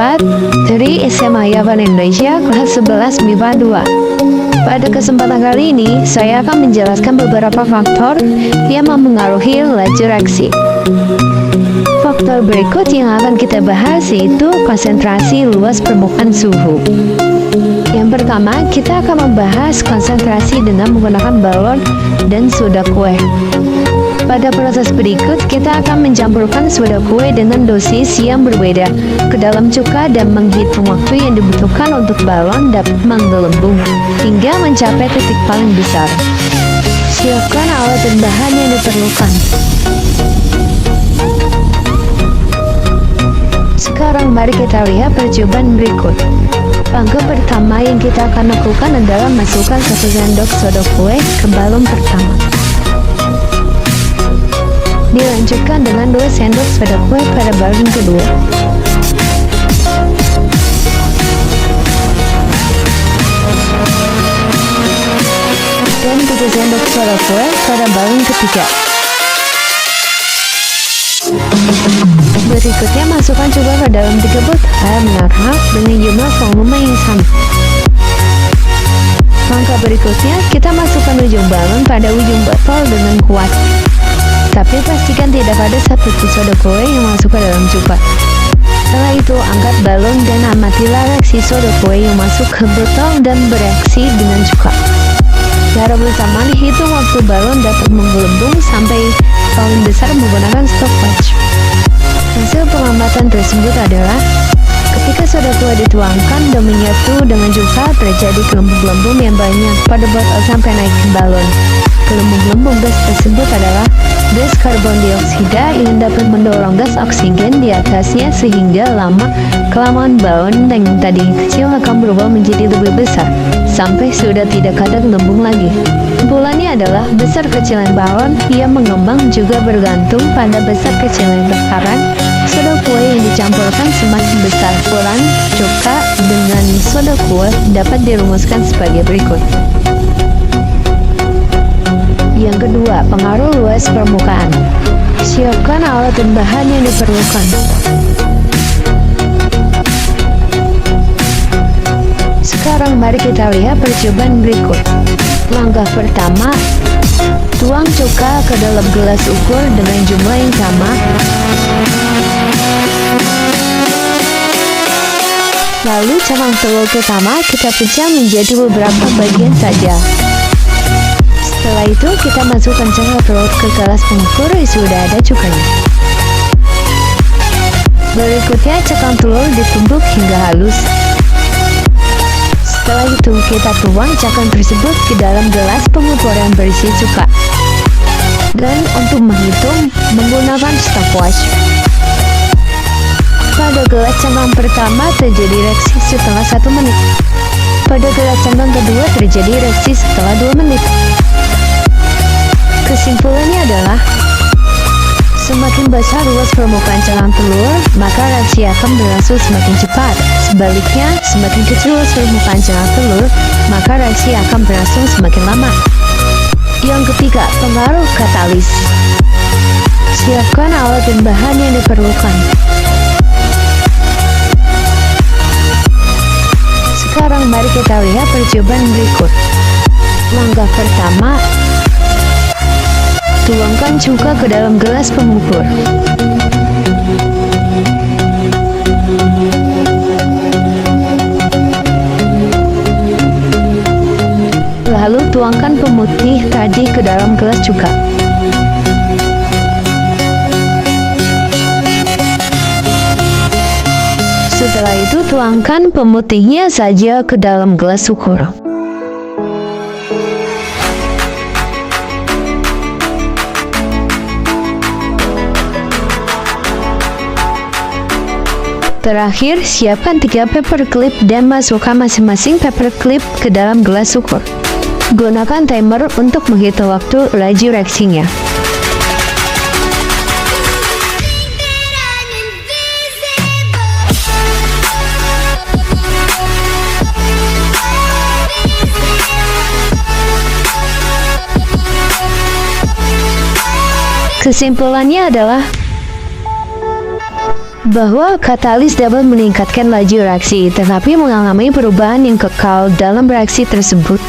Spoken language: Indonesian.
4 dari SMA Yavan Indonesia kelas 11 MIPA 2. Pada kesempatan kali ini, saya akan menjelaskan beberapa faktor yang mempengaruhi laju reaksi. Faktor berikut yang akan kita bahas yaitu konsentrasi luas permukaan suhu. Yang pertama, kita akan membahas konsentrasi dengan menggunakan balon dan soda kue. Pada proses berikut, kita akan mencampurkan soda kue dengan dosis yang berbeda ke dalam cuka dan menghitung waktu yang dibutuhkan untuk balon dapat menggelembung hingga mencapai titik paling besar. Siapkan alat dan bahan yang diperlukan. Sekarang mari kita lihat percobaan berikut. Langkah pertama yang kita akan lakukan adalah masukkan 1 sendok soda kue ke balon pertama. Dilanjutkan dengan 2 sendok soda kue pada balon kedua. Dan 3 sendok soda kue pada balon ketiga. Berikutnya masukkan coba ke dalam 3 botol air mineral dengan jumlah volume yang sama. Langkah berikutnya, kita masukkan ujung balon pada ujung botol dengan kuat. Tapi pastikan tidak ada satupun soda kue yang masuk ke dalam cuka. Setelah itu, angkat balon dan amatilah reaksi soda kue yang masuk ke botol dan bereaksi dengan cuka. Cara bersamaan, hitung waktu balon dapat menggelembung sampai paling besar menggunakan stopwatch. Hasil pengamatan tersebut adalah ketika soda kue dituangkan dan menyatu dengan cuka, terjadi gelembung-gelembung yang banyak pada botol sampai naik ke balon. Gelembung-gelembung gas tersebut adalah gas karbon dioksida yang dapat mendorong gas oksigen di atasnya sehingga kelamaan balon yang tadi kecil akan berubah menjadi lebih besar sampai sudah tidak ada gelembung lagi. Kesimpulannya adalah besar kecilan balon yang mengembang juga bergantung pada besar kecilan bakaran soda kue yang dicampurkan. Semakin besar ukuran cuka dengan soda kue dapat dirumuskan sebagai berikut. Yang kedua, pengaruh luas permukaan. Siapkan alat dan bahan yang diperlukan. Sekarang mari kita lihat percobaan berikut. Langkah pertama, tuang cuka ke dalam gelas ukur dengan jumlah yang sama. Lalu cangkang telur pertama kita pecah menjadi beberapa bagian saja. Setelah itu kita masukkan cangkang telur ke gelas pengukur yang sudah ada cukanya. Berikutnya cangkang telur ditumbuk hingga halus. Setelah itu kita tuang cangkang tersebut ke dalam gelas pengukur yang berisi cuka. Dan untuk menghitung menggunakan stopwatch. Pada gelas cangkang pertama terjadi reaksi setelah 1 menit. Pada gelas cangkang kedua terjadi reaksi setelah 2 menit. Kesimpulannya adalah semakin besar luas permukaan cangkang telur, maka reaksi akan berlangsung semakin cepat. Sebaliknya, semakin kecil luas permukaan cangkang telur, maka reaksi akan berlangsung semakin lama. Yang ketiga, pengaruh katalis. Siapkan alat dan bahan yang diperlukan. Sekarang mari kita lihat percobaan berikut. Langkah pertama, tuangkan cuka ke dalam gelas pengukur. Lalu tuangkan pemutih tadi ke dalam gelas cuka. Setelah itu tuangkan pemutihnya saja ke dalam gelas ukur. Terakhir, siapkan 3 paperclip dan masukkan masing-masing paperclip ke dalam gelas ukur. Gunakan timer untuk menghitung waktu laju reaksinya. Kesimpulannya adalah bahwa katalis dapat meningkatkan laju reaksi, tetapi mengalami perubahan yang kekal dalam reaksi tersebut.